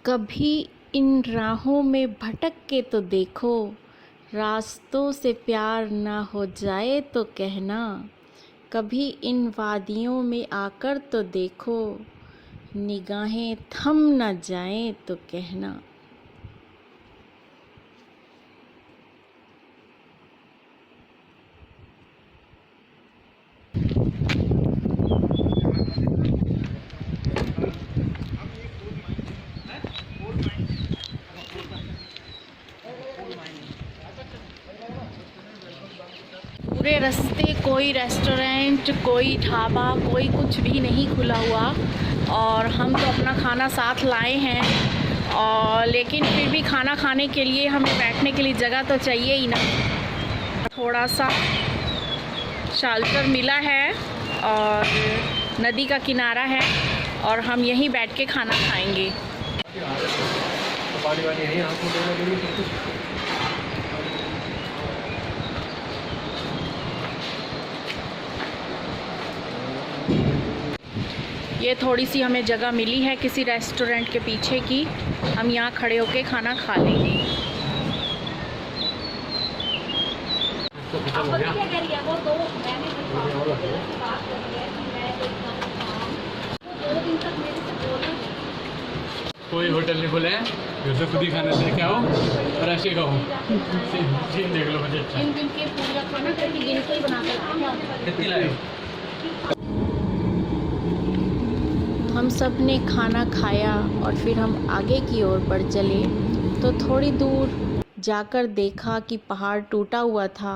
कभी इन राहों में भटक के तो देखो, रास्तों से प्यार ना हो जाए तो कहना। कभी इन वादियों में आकर तो देखो, निगाहें थम ना जाएं तो कहना। पूरे रास्ते कोई रेस्टोरेंट, कोई ढाबा, कोई कुछ भी नहीं खुला हुआ और हम तो अपना खाना साथ लाए हैं। और लेकिन फिर भी खाना खाने के लिए हमें बैठने के लिए जगह तो चाहिए ही ना। थोड़ा सा शेल्टर मिला है और नदी का किनारा है और हम यहीं बैठ के खाना खाएंगे। ये थोड़ी सी हमें जगह मिली है किसी रेस्टोरेंट के पीछे की, हम यहाँ खड़े होके खाना खा लेंगे। कोई होटल नहीं खुला है, घर से खुद ही खाना लेके आओ और ऐसे खाओ। सीन देख लो, मुझे अच्छा कितनी लाए। हम सब ने खाना खाया और फिर हम आगे की ओर बढ़ चले तो थोड़ी दूर जाकर देखा कि पहाड़ टूटा हुआ था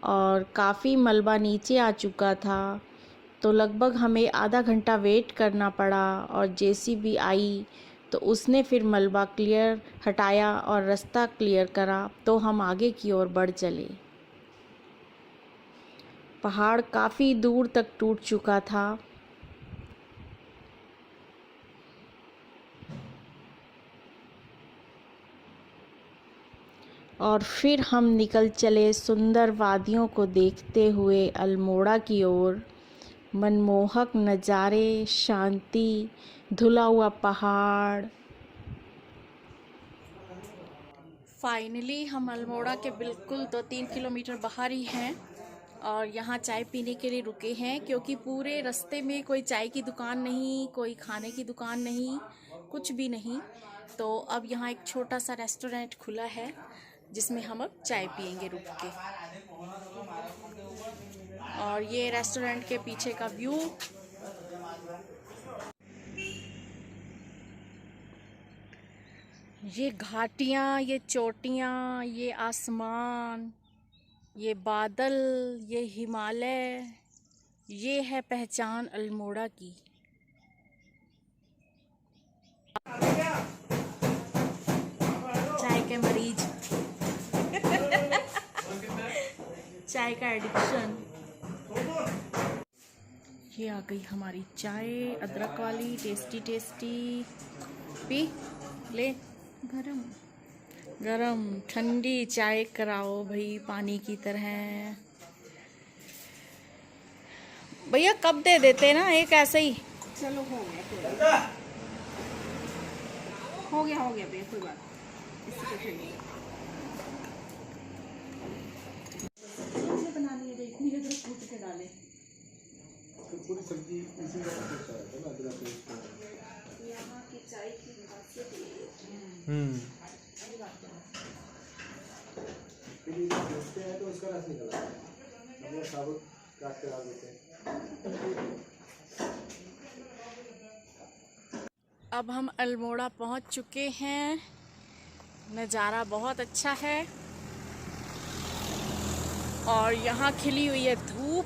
और काफ़ी मलबा नीचे आ चुका था। तो लगभग हमें आधा घंटा वेट करना पड़ा और जेसीबी आई तो उसने फिर मलबा हटाया और रास्ता क्लियर करा तो हम आगे की ओर बढ़ चले। पहाड़ काफ़ी दूर तक टूट चुका था। और फिर हम निकल चले सुंदर वादियों को देखते हुए अल्मोड़ा की ओर। मनमोहक नज़ारे, शांति, धुला हुआ पहाड़। फाइनली हम अल्मोड़ा के बिल्कुल 2-3 किलोमीटर बाहर ही हैं और यहाँ चाय पीने के लिए रुके हैं क्योंकि पूरे रास्ते में कोई चाय की दुकान नहीं, कोई खाने की दुकान नहीं, कुछ भी नहीं। तो अब यहाँ एक छोटा सा रेस्टोरेंट खुला है जिसमें हम अब चाय पियेंगे रुक के। और ये रेस्टोरेंट के पीछे का व्यू। ये घाटियाँ, ये चोटियाँ, ये आसमान, ये बादल, ये हिमालय, ये है पहचान अल्मोड़ा की। चाय के मरीज चाय का एडिक्शन। ये आ गई हमारी चाय, अदरक वाली, टेस्टी टेस्टी। पी ले। गरम गरम ठंडी चाय कराओ भाई, पानी की तरह। भैया कब दे देते ना एक ऐसे ही। चलो हो गया भैया, कोई बात इससे कुछ नहीं। बनानी है, इतनी अदरक कूट के डाले तो पूरी सब्जी इसी का अच्छा रहता है ना, अदरक पेस्ट। यहाँ की चाय की खासियत ये फिर इसे पीसते हैं तो उसका रस निकल आता है, हम लोग साबुत काट के डाल देते हैं। अब हम अल्मोड़ा पहुंच चुके हैं। नज़ारा बहुत अच्छा है और यहाँ खिली हुई है धूप।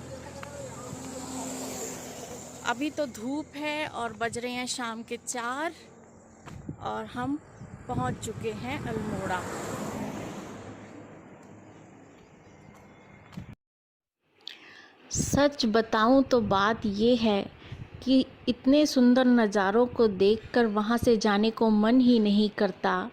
अभी तो धूप है और बज रहे हैं शाम के 4 और हम पहुंच चुके हैं अल्मोड़ा। सच बताऊं तो बात ये है कि इतने सुंदर नज़ारों को देखकर वहाँ से जाने को मन ही नहीं करता।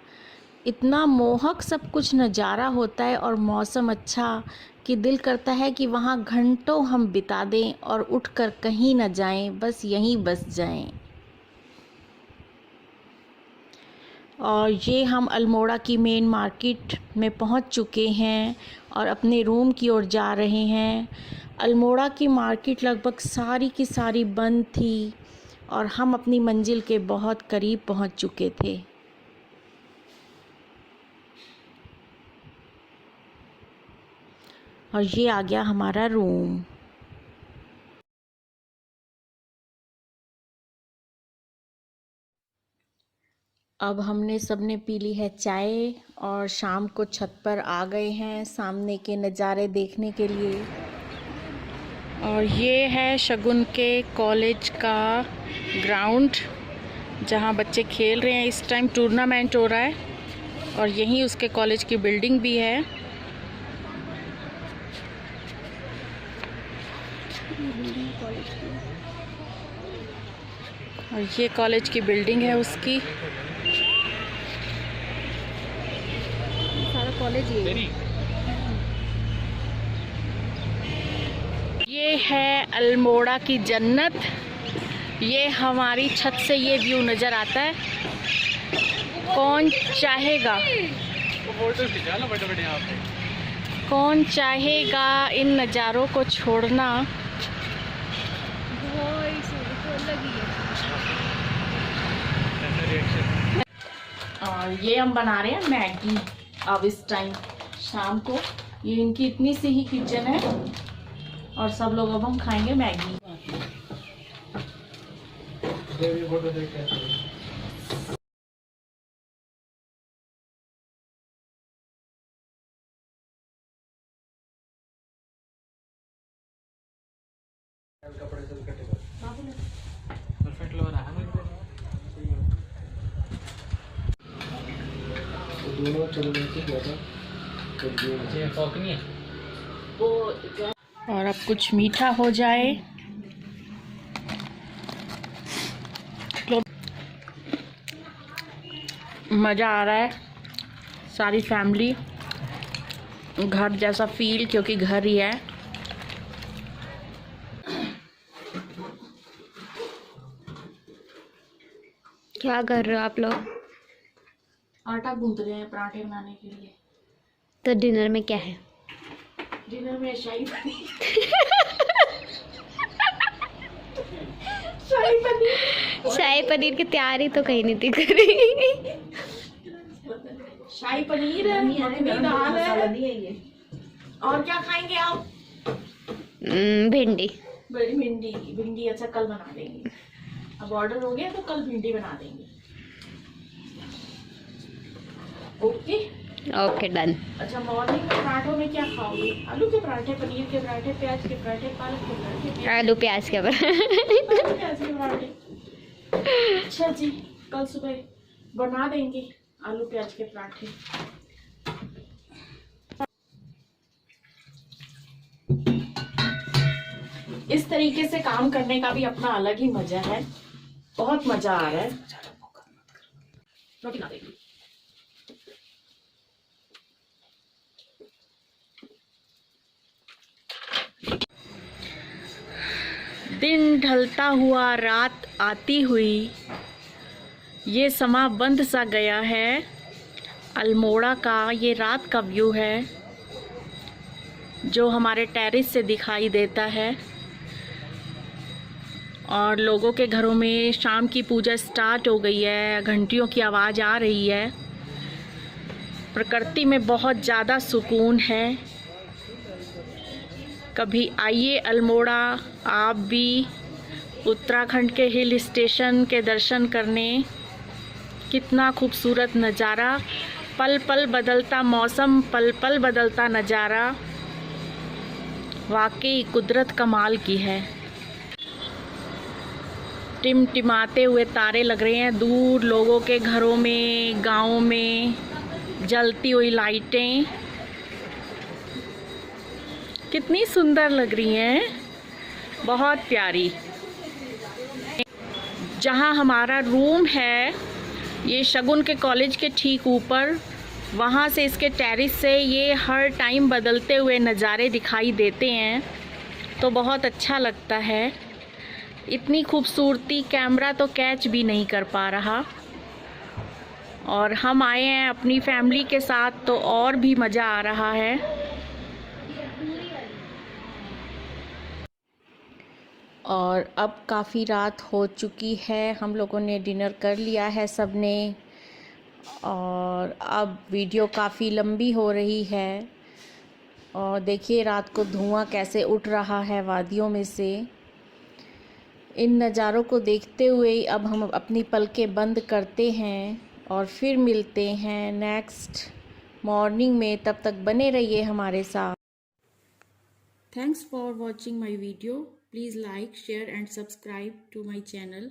इतना मोहक सब कुछ नज़ारा होता है और मौसम अच्छा कि दिल करता है कि वहाँ घंटों हम बिता दें और उठकर कहीं न जाएं, बस यहीं बस जाएं। और ये हम अल्मोड़ा की मेन मार्केट में पहुंच चुके हैं और अपने रूम की ओर जा रहे हैं। अल्मोड़ा की मार्केट लगभग सारी की सारी बंद थी और हम अपनी मंजिल के बहुत करीब पहुंच चुके थे। और ये आ गया हमारा रूम। अब हमने सबने पी ली है चाय और शाम को छत पर आ गए हैं सामने के नज़ारे देखने के लिए। और ये है शगुन के कॉलेज का ग्राउंड जहाँ बच्चे खेल रहे हैं। इस टाइम टूर्नामेंट हो रहा है और यहीं उसके कॉलेज की बिल्डिंग भी है। और ये कॉलेज की बिल्डिंग है उसकी। सारा कॉलेज ये है अल्मोड़ा की जन्नत। ये हमारी छत से ये व्यू नज़र आता है। कौन चाहेगा इन नज़ारों को छोड़ना। और ये हम बना रहे हैं मैगी। अब इस टाइम शाम को ये इनकी इतनी सी ही किचन है और सब लोग अब हम खाएंगे मैगी। परफेक्ट लग रहा है। दोनों चलने से ज़्यादा नहीं है। और अब कुछ मीठा हो जाए। मज़ा आ रहा है। सारी फैमिली, घर जैसा फील, क्योंकि घर ही है। क्या कर रहे हो आप लोग? आटा गूंथ रहे हैं पराठे बनाने के लिए। तो डिनर में क्या है? डिनर में शाही पनीर। शाही पनीर की तैयारी तो कहीं नहीं थी करी। शाही पनीर है, मखनी दाल है। और क्या खाएंगे आप? भिंडी। भिंडी अच्छा कल बना देंगे। अब ऑर्डर हो गया तो कल भिंडी बना देंगे। Okay okay done. अच्छा, मॉर्निंग में पराठों में क्या खाओगे? आलू के पराठे, पनीर के पराठे, प्याज के पराठे, पालक के पराठे? आलू प्याज के प्याज के पराठे। अच्छा जी, कल सुबह बना देंगे आलू प्याज के पराठे। इस तरीके से काम करने का भी अपना अलग ही मजा है। बहुत मजा आ रहा है। रोटी खा देंगे। दिन ढलता हुआ रात आती हुई, ये समा बंद सा गया है। अल्मोड़ा का ये रात का व्यू है जो हमारे टेरेस से दिखाई देता है। और लोगों के घरों में शाम की पूजा स्टार्ट हो गई है। घंटियों की आवाज़ आ रही है। प्रकृति में बहुत ज़्यादा सुकून है। कभी आइए अल्मोड़ा आप भी उत्तराखंड के हिल स्टेशन के दर्शन करने। कितना खूबसूरत नज़ारा, पल पल बदलता मौसम, पल पल बदलता नज़ारा, वाकई कुदरत कमाल की है। टिमटिमाते हुए तारे लग रहे हैं दूर लोगों के घरों में, गाँव में जलती हुई लाइटें कितनी सुंदर लग रही हैं, बहुत प्यारी। जहाँ हमारा रूम है ये शगुन के कॉलेज के ठीक ऊपर, वहाँ से इसके टेरेस से ये हर टाइम बदलते हुए नज़ारे दिखाई देते हैं तो बहुत अच्छा लगता है। इतनी खूबसूरती कैमरा तो कैच भी नहीं कर पा रहा। और हम आए हैं अपनी फैमिली के साथ तो और भी मज़ा आ रहा है। और अब काफ़ी रात हो चुकी है, हम लोगों ने डिनर कर लिया है सब ने, और अब वीडियो काफ़ी लंबी हो रही है। और देखिए रात को धुआं कैसे उठ रहा है वादियों में से। इन नज़ारों को देखते हुए अब हम अपनी पलकें बंद करते हैं और फिर मिलते हैं नेक्स्ट मॉर्निंग में। तब तक बने रहिए हमारे साथ। Thanks for watching my video. Please like, share and subscribe to my channel.